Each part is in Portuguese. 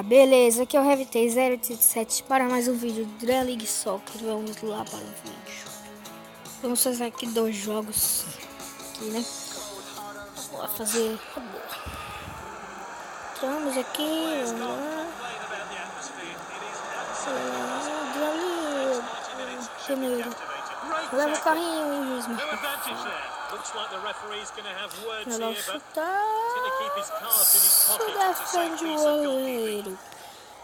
Beleza, aqui é o Revitei 087 para mais um vídeo do Dream League Soccer. Vamos lá para o vídeo. Vamos fazer aqui 2 jogos aqui, né? Vou fazer. Entramos aqui, vamos lá. Primeiro, leva o carrinho e o juiz marca. Ela chutar. Defende o goleiro.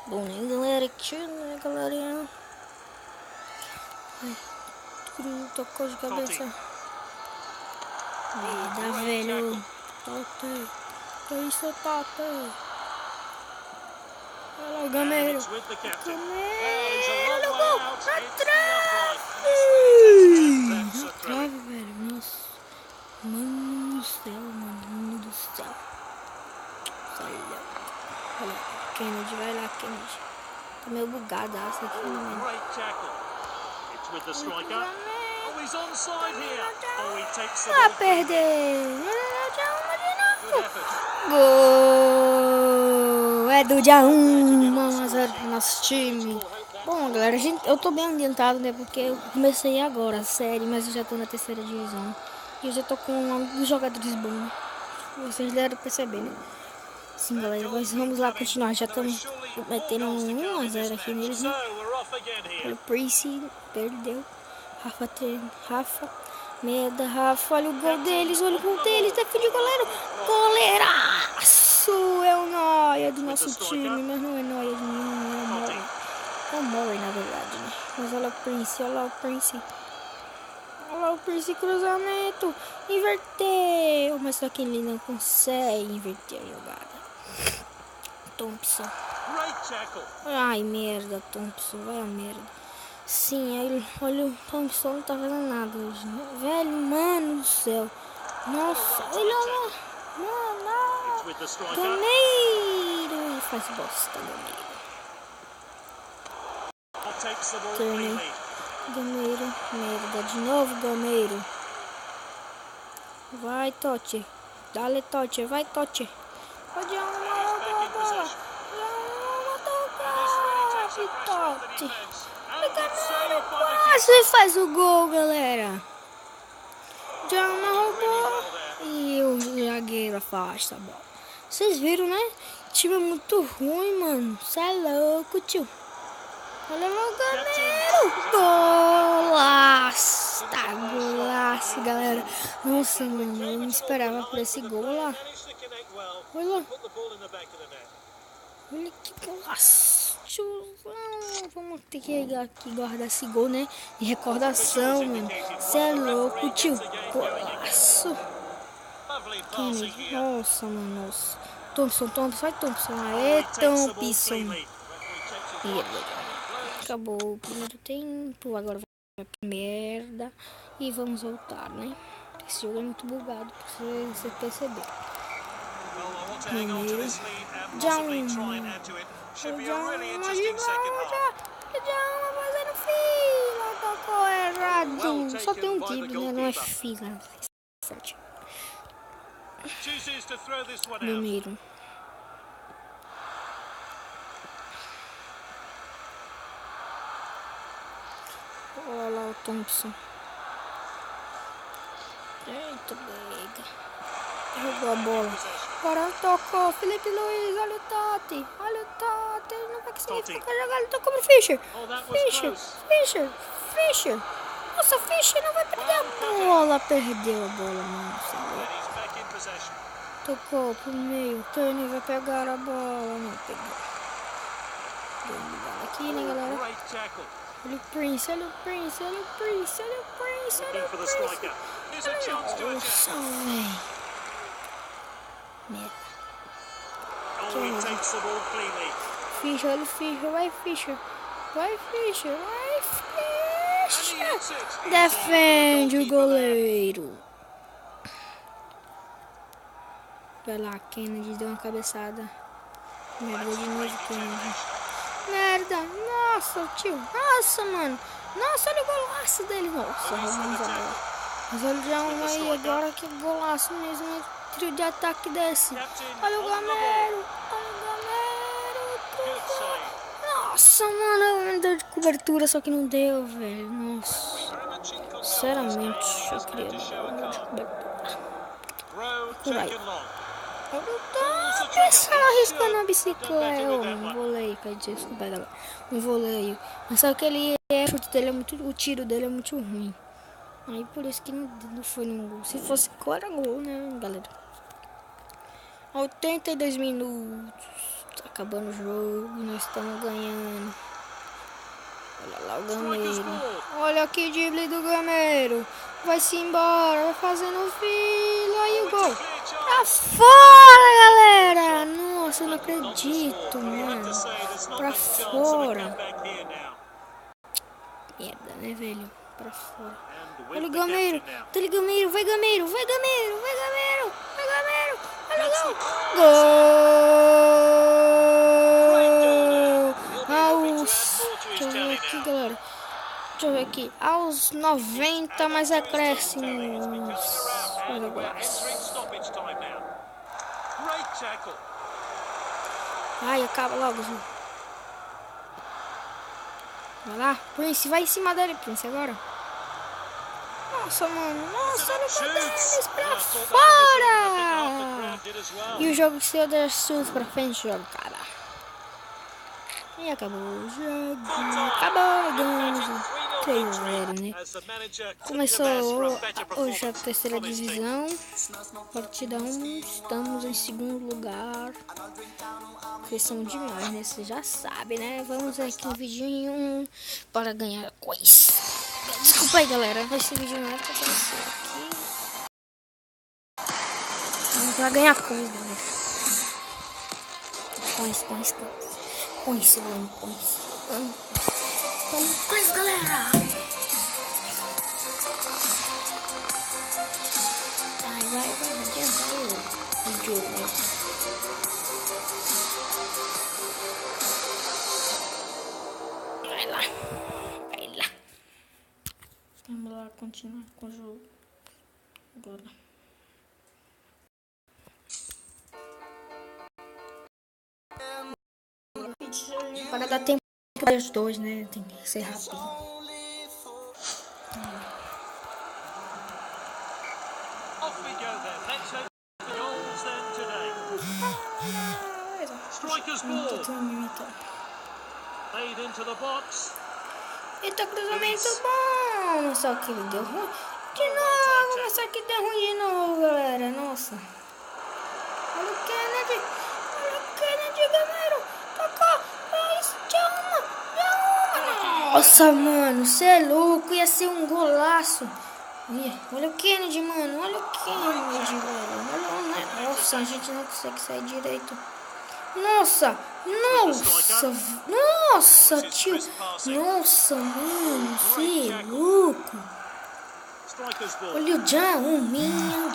Bom, né, galera? Aqui, né, galerinha? Tocou de cabeça. Dá velho. Tote. Que isso, Tote? Olha lá o Gameiro. Olha o gol. Na trave. Na trave, velho. Nossa. Mano do céu, mano do céu. Olha, Kennedy, vai lá, Kennedy. Tá meio bugada essa aqui, mano. Ah, perdeu. Gol! É do dia 1, 1-0 pro nosso time. Bom, galera, eu tô bem ambientado, né? Porque eu comecei agora a série, mas eu já tô na 3ª divisão. E eu já tô com alguns jogadores bons. Vocês devem perceber, né? Sim, galera, nós vamos lá continuar. Já estamos metendo 1-0 aqui neles, né? O Prince perdeu. Rafa, merda, Rafa, olha o gol deles, olha o gol deles, defende o goleiro. Goleiraço! É o Noia do nosso time, mas não é Noia de nenhum, é o Moore, na verdade, né? Mas olha o Prince, olha lá o Prince. Olha lá o Prince, cruzamento. Inverteu, mas só que ele não consegue inverter a jogada. Thompson. Ai, merda, Thompson, vai a merda. Sim, aí, olha, o Thompson não tá fazendo nada hoje, né? Velho, mano do céu. Nossa, olha lá. Mano, Gameiro. Faz bosta, Gameiro. Gameiro, merda, de novo, Gameiro. Vai, Totti. Dale, Totti, vai, Totti. Pode arrumar a bola. Totti. Quase faz o gol, galera. Já roubou e o zagueiro afasta a bola. Vocês viram, né? O time é muito ruim, mano. Você é louco, tio. Olha lá o Gameiro. Golaço. Tá, golaço, galera. Nossa, mano, eu não esperava por esse gol lá. Olha lá. Olha que golaço. Vamos ter que aqui guardar esse gol, né? De recordação, mano. Você é louco, tio. Golaço. Kennedy. Nossa, mano. Nossa. Thompson. Vai, Thompson. Aê, Thompson. Acabou o primeiro tempo. Agora vai pra merda. E vamos voltar, né? Esse jogo é muito bugado, pra você perceber. Primeiro. Já fazendo fila, tocou errado. Só tem um tipo, né? Não é fila. Primeiro. Olha lá o Thompson. Eita, briga. Jogou a bola. Agora tocou. Felipe Luiz, olha o Totti. Ele não vai conseguir ficar jogando. Ele tocou pro Fischer. Fischer. Nossa, Fischer não vai perder a bola. Perdeu a bola, mano. Tocou pro meio. Tony vai pegar a bola. Não pegou. Deu uma bola aqui, né, galera? Olha o Prince. Nossa, velho. Merda. Fischer, vai Fischer. Defende o goleiro. Vai lá, Kennedy deu uma cabeçada. Merda de novo, Kennedy. Merda, nossa, tio. Nossa, mano. Nossa, olha o golaço dele. Nossa, roubamos a bola. Mas olha já aí, agora que golaço mesmo. Trio de ataque desse. Olha o Gameiro. Nossa, mano, me deu de cobertura, só que não deu, velho. Nossa. Sinceramente, eu queria dar de cobertura. Por aí. Eu não tô pensando arriscando a bicicleta. Um voleio, quer dizer, desculpa, galera. Um voleio. Mas só que o chute dele é muito. O tiro dele é muito ruim. Aí por isso que não foi no gol. Se fosse gol, era gol, né, galera? 82 minutos. Tá acabando o jogo. Nós estamos ganhando. Olha lá o Gameiro. Olha que drible do Gameiro. Vai-se embora. Vai fazendo fila. Aí o gol. Pra fora, galera. Nossa, eu não acredito, mano. Pra fora. Merda, né, velho? Pra fora. Olha o Gameiro. Olha o Gameiro. Vai, Gameiro. Vai, Gameiro. Vai, Gameiro. Vai, Gameiro. Olha o gol. Gol. Deixa eu ver aqui, galera. Deixa eu ver aqui. Aos 90, mais acréscimos. Olha o golaço. Ai, acaba logo, Ju. Vai lá, Prince, vai em cima dele, Prince, agora. Nossa, mano, nossa, olha o Denis pra fora! E o jogo saiu das suas pra frente, jogo, cara. E acabou o jogo. Acabou, ganhamos 3-0, né? Começou hoje a terceira divisão. Partida 1, estamos em segundo lugar. Vocês são demais, né? Você já sabe, né? Vamos aqui um vidinho para ganhar coisa. Desculpa aí, galera. Esse vídeo não é pra aparecer aqui. Vamos pra ganhar coisa, galera. Coisa. Coisa, mano. Coisa, galera. Vai adiantar o vídeo, né? Vai lá. Vamos lá continuar com o jogo. Agora. Para dar tempo para os dois, né? Tem que ser rápido. Eita, cruzamento bom. Só que ele deu ruim. De novo, mas só que deu ruim de novo, galera. Nossa. Olha o Kennedy, Gameiro. Tocou. Nossa, mano. Você é louco. Ia ser um golaço. Olha o Kennedy, mano. Olha o Kennedy, velho. Nossa, a gente não consegue sair direito. Nossa, tio. Nossa, mano, você é louco. Olha o Jaminha.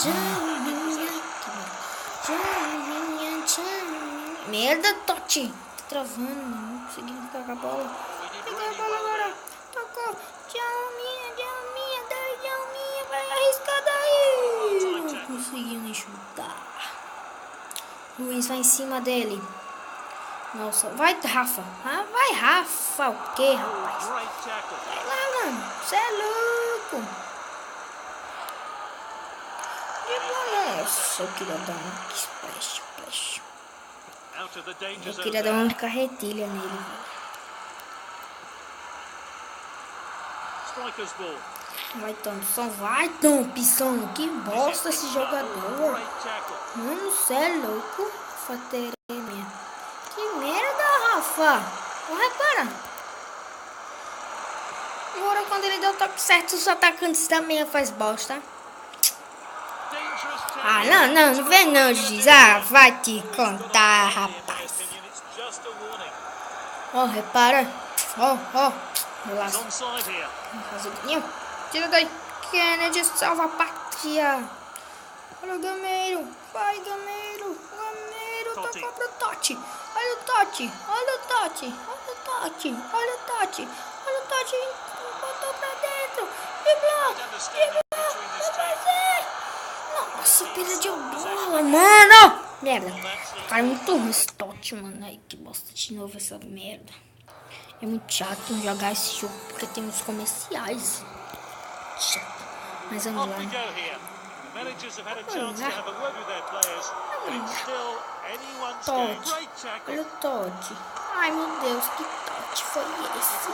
Merda, Totti. Tá travando, mano. Não consegui pegar a bola. Pega a bola agora. Tocou. Jaminha. Vai arriscar daí. Não consegui nem chutar. Luiz vai em cima dele. Nossa, vai, Rafa. Vai, Rafa. O que, rapaz? Vai lá, mano. Você é louco. Nossa, eu queria dar um splash. Eu queria dar uma carretilha nele. Vai, Thompson. Que bosta esse jogador. Mano, você é louco. Fateremia. Que merda, Rafa. Não repara. Agora quando ele deu o toque certo, os atacantes também faz bosta. Não vem não, juiz. Vai te contar, rapaz. Repara. Relaxa. Tira daí. Kennedy salva a pátria. Olha o Gameiro. Vai, Gameiro. Tocou pro Totti. Olha o Totti. Botou pra dentro. Driblou. Vai fazer. Nossa, perdeu bola, mano. Merda. Cara, é muito ruim esse Totti, mano. Ai, que bosta de novo essa merda. É muito chato jogar esse jogo porque tem uns comerciais. Chato. Mas vamos lá. Totti. Olha o Totti. Ai, meu Deus, que Totti foi esse?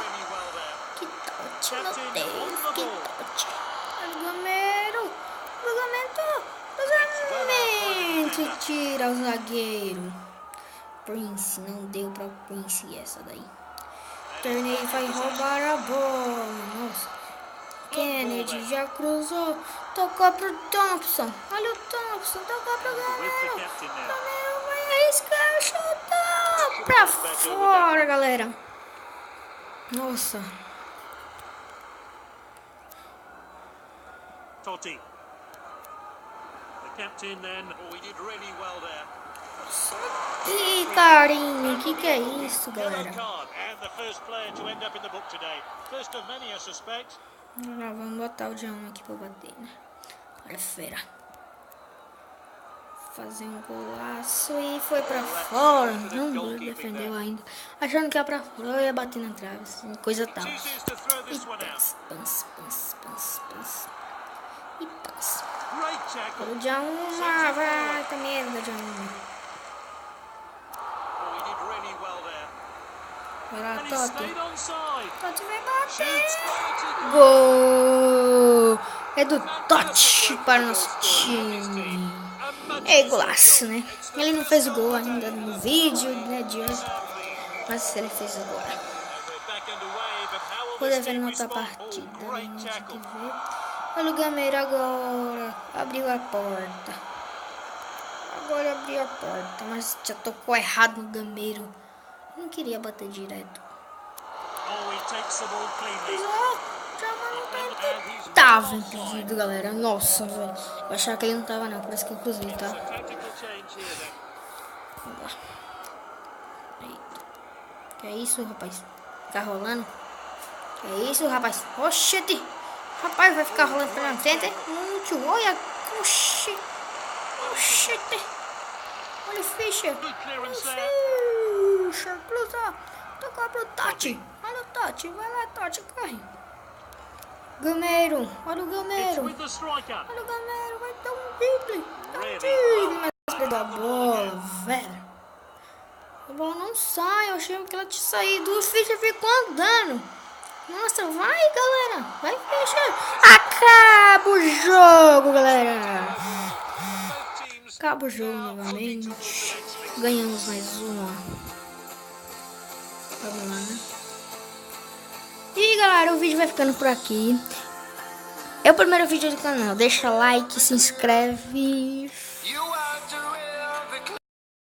Que Totti, meu Deus, que Totti. Olha o Gamero. Cruzamento. Tira o zagueiro. Prince, não deu pra Prince essa daí. Turney vai roubar a bola. Nossa. Kennedy já cruzou. Tocou pro Thompson. Olha o Thompson. Tocou pro Gamero. Gamero vai arriscar. Chutou pra fora, galera. Nossa. Totti. The captain then. Oh, he did really well there. Ih, carinho, que é isso, galera? Vamos botar o John aqui pra bater, né? Olha, fera. Fazer um golaço e foi pra fora. Não defendeu ainda. Achando que ia pra fora, eu ia bater na trave, assim, coisa tal. E pans. E pans. O John, vai, tá merda, John. Vai lá, Totti. Totti vai bater. Gol! É do Totti para o nosso time. É golaço, né? Ele não fez o gol ainda no vídeo, né, de hoje. Mas ele fez agora. Vou ver na outra partida. Olha o Gameiro agora. Abriu a porta. Agora abriu a porta. Mas já tocou errado no Gameiro. Não queria bater direto. Tava impedido, galera. Nossa, velho. Eu achava que ele não tava, não. Parece que eu cruzei, tá? Vamos lá. Eita. Que é isso, rapaz? Tá rolando? Que é isso, rapaz? Oxente! Rapaz, vai ficar rolando pra frente, muito. Olha! Oxi! Oxente! Olha o Fischer! Fischer! Cruzou! Tocou pro Totti! Olha o Totti! Vai lá, Totti! Corre! Gameiro! Olha o Gameiro! Olha o Gameiro! Vai dar um drible! Dá um drible! Mas perdeu a bola, velho! A bola não sai! Eu achei que ela tinha saído! O Fischer ficou andando! Nossa, vai, galera! Vai, Fischer! Acaba o jogo, galera! Acaba o jogo novamente. Ganhamos mais uma. Vamos lá, né? E galera, o vídeo vai ficando por aqui. É o primeiro vídeo do canal. Deixa like, se inscreve.